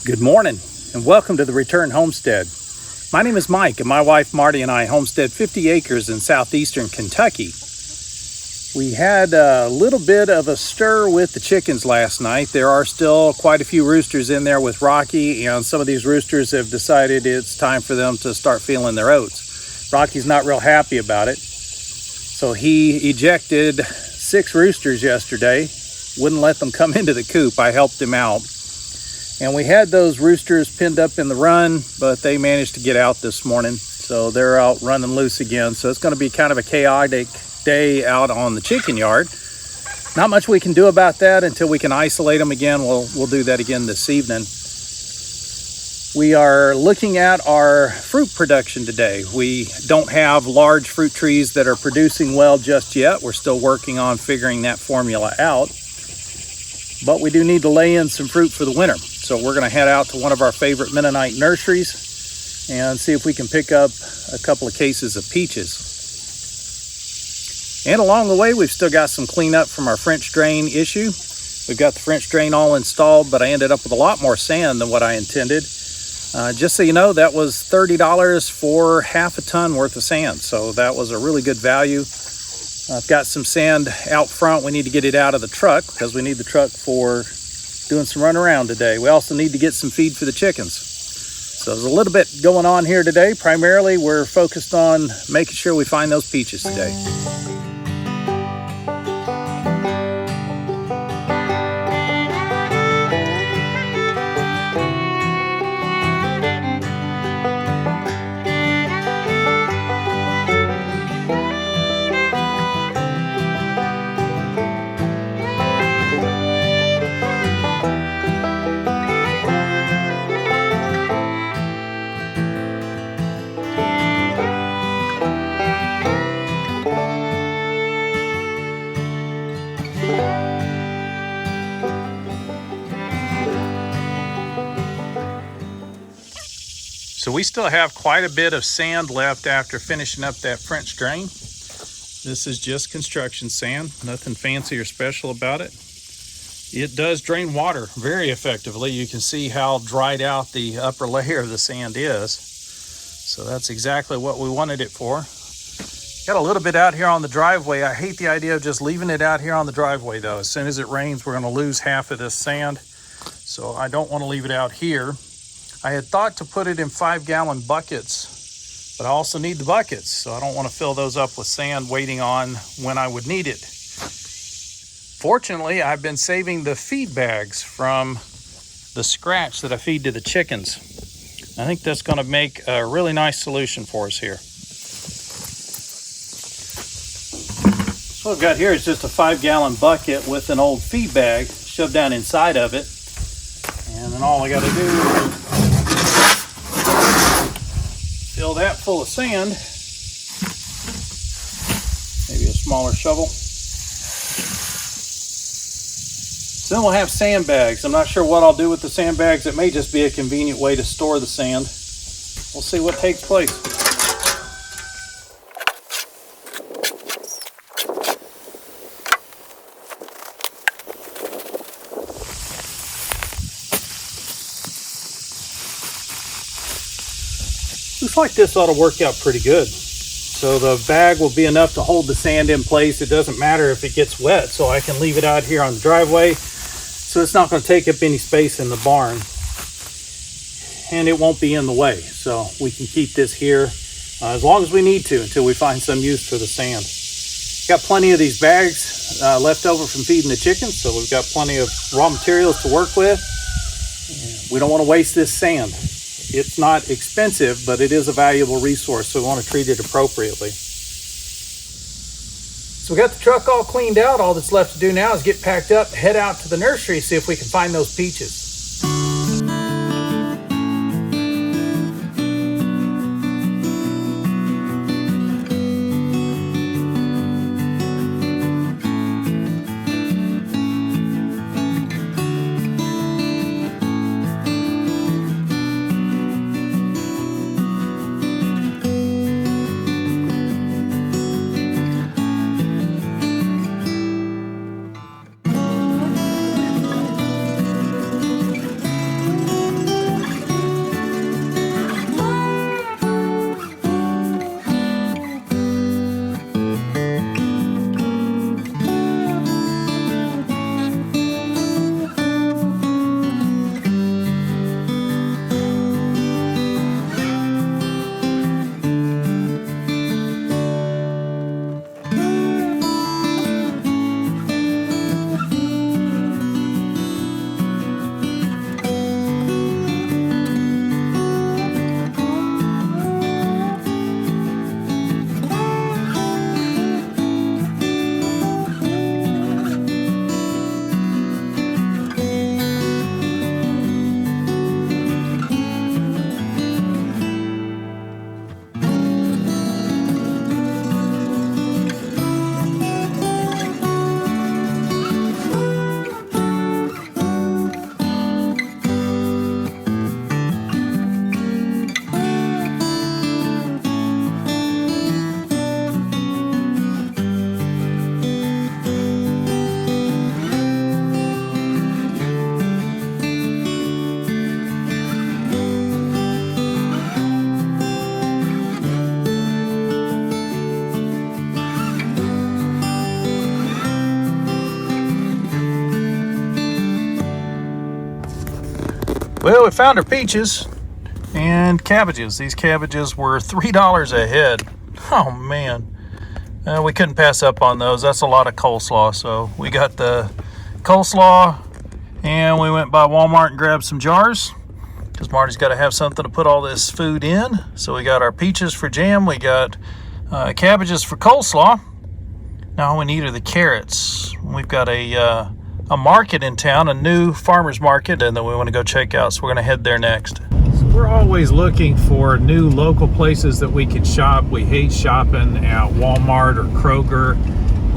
Good morning and welcome to the Return Homestead. My name is Mike and my wife Marti and I homestead 50 acres in southeastern Kentucky. We had a little bit of a stir with the chickens last night. There are still quite a few roosters in there with Rocky, and some of these roosters have decided it's time for them to start feeling their oats. Rocky's not real happy about it, so he ejected 6 roosters yesterday. Wouldn't let them come into the coop. I helped him out. And we had those roosters pinned up in the run, but they managed to get out this morning. So they're out running loose again. So it's going to be kind of a chaotic day out on the chicken yard. Not much we can do about that until we can isolate them again. We'll do that again this evening. We are looking at our fruit production today. We don't have large fruit trees that are producing well just yet. We're still working on figuring that formula out. But we do need to lay in some fruit for the winter. So we're going to head out to one of our favorite Mennonite nurseries and see if we can pick up a couple of cases of peaches. And along the way, we've still got some cleanup from our French drain issue. We've got the French drain all installed, but I ended up with a lot more sand than what I intended. Just so you know, that was $30 for half a ton worth of sand. So that was a really good value. I've got some sand out front. We need to get it out of the truck because we need the truck for doing some run around today. We also need to get some feed for the chickens. So there's a little bit going on here today. Primarily, we're focused on making sure we find those peaches today. So we still have quite a bit of sand left after finishing up that French drain. This is just construction sand, nothing fancy or special about it. It does drain water very effectively. You can see how dried out the upper layer of the sand is. So that's exactly what we wanted it for. Got a little bit out here on the driveway. I hate the idea of just leaving it out here on the driveway though. As soon as it rains, we're gonna lose half of this sand. So I don't wanna leave it out here. I had thought to put it in 5-gallon buckets, but I also need the buckets, so I don't want to fill those up with sand waiting on when I would need it. Fortunately, I've been saving the feed bags from the scratch that I feed to the chickens. I think that's going to make a really nice solution for us here. So what I've got here is just a 5-gallon bucket with an old feed bag shoved down inside of it. And then all I got to do is fill that full of sand, maybe a smaller shovel. So then we'll have sandbags. I'm not sure what I'll do with the sandbags. It may just be a convenient way to store the sand. We'll see what takes place. Looks like this ought to work out pretty good. So the bag will be enough to hold the sand in place. It doesn't matter if it gets wet, so I can leave it out here on the driveway. So it's not going to take up any space in the barn. And it won't be in the way. So we can keep this here as long as we need to until we find some use for the sand. Got plenty of these bags left over from feeding the chickens, so we've got plenty of raw materials to work with. We don't want to waste this sand. It's not expensive, but it is a valuable resource, so we want to treat it appropriately. So we got the truck all cleaned out. All that's left to do now is get packed up, head out to the nursery, see if we can find those peaches. Well, we found our peaches and cabbages. These cabbages were $3 a head. Oh man, we couldn't pass up on those. That's a lot of coleslaw. So we got the coleslaw and we went by Walmart and grabbed some jars because Marty's got to have something to put all this food in. So we got our peaches for jam. We got cabbages for coleslaw. Now all we need are the carrots. We've got a market in town, a new farmer's market, and then we want to go check out. So we're going to head there next. We're always looking for new local places that we can shop. We hate shopping at Walmart or Kroger.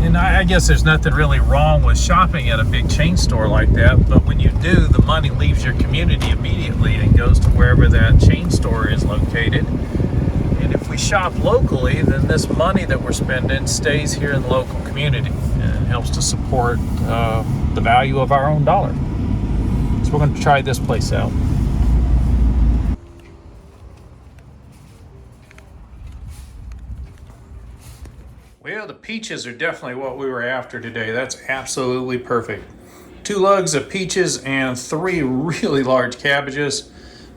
And I guess there's nothing really wrong with shopping at a big chain store like that. But when you do, the money leaves your community immediately and goes to wherever that chain store is located. And if we shop locally, then this money that we're spending stays here in the local community and helps to support the value of our own dollar. So we're going to try this place out. Well, the peaches are definitely what we were after today. That's absolutely perfect. 2 lugs of peaches and 3 really large cabbages.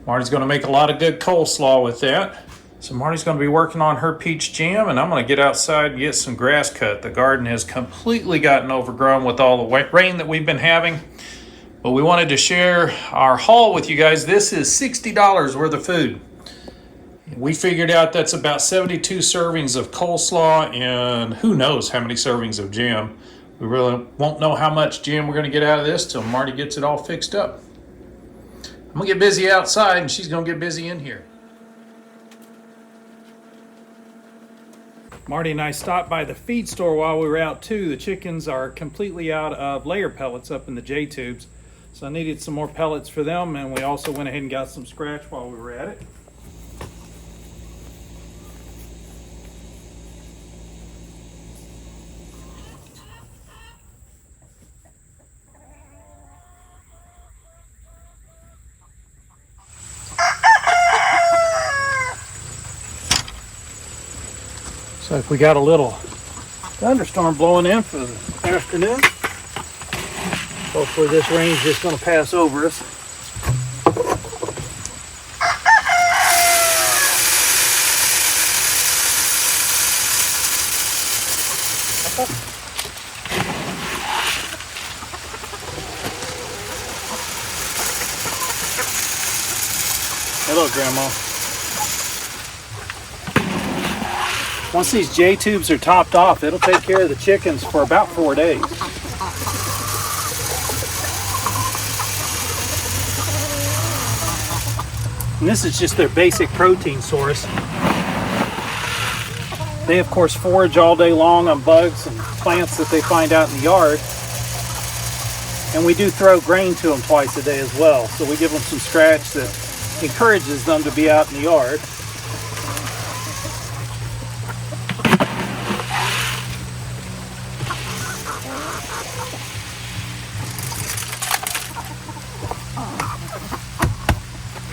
Marty's going to make a lot of good coleslaw with that. So Marty's going to be working on her peach jam, and I'm going to get outside and get some grass cut. The garden has completely gotten overgrown with all the rain that we've been having. But we wanted to share our haul with you guys. This is $60 worth of food. We figured out that's about 72 servings of coleslaw and who knows how many servings of jam. We really won't know how much jam we're going to get out of this till Marty gets it all fixed up. I'm going to get busy outside and she's going to get busy in here. Marty and I stopped by the feed store while we were out too. The chickens are completely out of layer pellets up in the J tubes. So I needed some more pellets for them, and we also went ahead and got some scratch while we were at it. So if we got a little thunderstorm blowing in for the afternoon, hopefully this rain's just going to pass over us. Hello, Grandma. Once these J tubes are topped off, it'll take care of the chickens for about 4 days. And this is just their basic protein source. They of course forage all day long on bugs and plants that they find out in the yard. And we do throw grain to them twice a day as well. So we give them some scratch that encourages them to be out in the yard.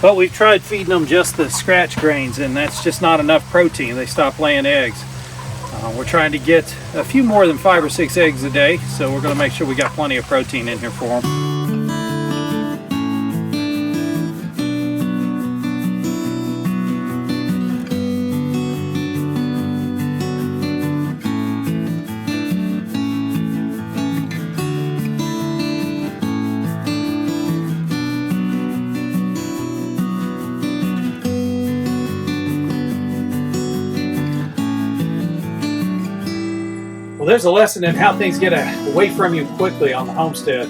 But we've tried feeding them just the scratch grains, and that's just not enough protein. They stop laying eggs. We're trying to get a few more than 5 or 6 eggs a day, so we're going to make sure we got plenty of protein in here for them. Well, there's a lesson in how things get away from you quickly on the homestead.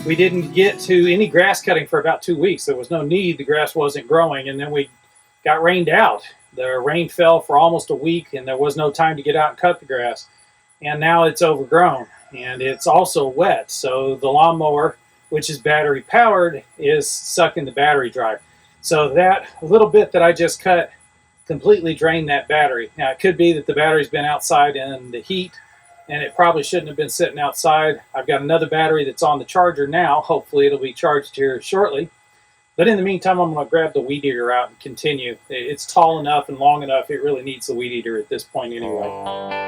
We didn't get to any grass cutting for about 2 weeks. There was no need. The grass wasn't growing, and then we got rained out. The rain fell for almost a week, and there was no time to get out and cut the grass. And now it's overgrown, and it's also wet. So the lawnmower, which is battery powered, is sucking the battery dry. So that little bit that I just cut completely drained that battery. Now, it could be that the battery's been outside in the heat, and it probably shouldn't have been sitting outside. I've got another battery that's on the charger now. Hopefully it'll be charged here shortly. But in the meantime, I'm going to grab the weed eater out and continue. It's tall enough and long enough. It really needs the weed eater at this point anyway.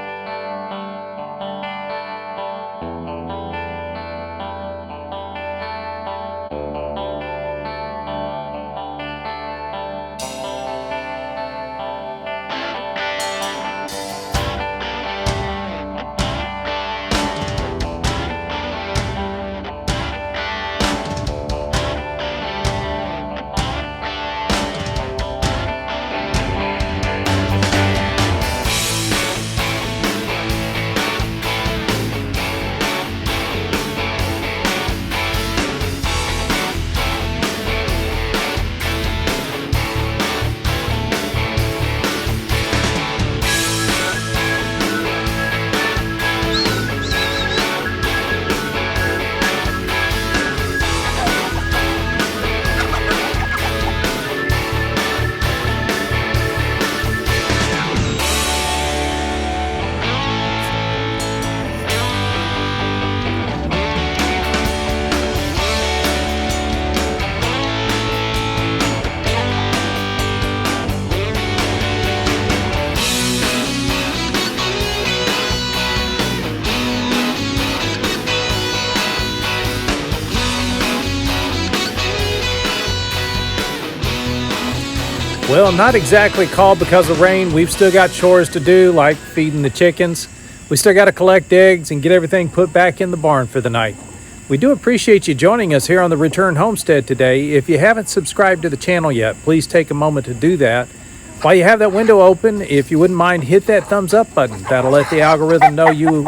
Well, not exactly called because of rain. We've still got chores to do, like feeding the chickens. We still got to collect eggs and get everything put back in the barn for the night. We do appreciate you joining us here on the Return Homestead today. If you haven't subscribed to the channel yet, please take a moment to do that. While you have that window open, if you wouldn't mind, hit that thumbs up button. That'll let the algorithm know you...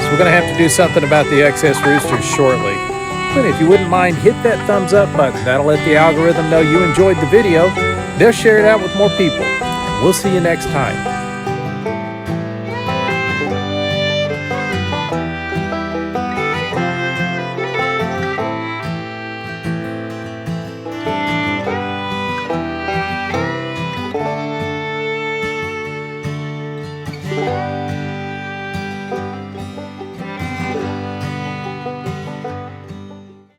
We're going to have to do something about the excess roosters shortly. But if you wouldn't mind, hit that thumbs up button. That'll let the algorithm know you enjoyed the video. They'll share it out with more people. We'll see you next time.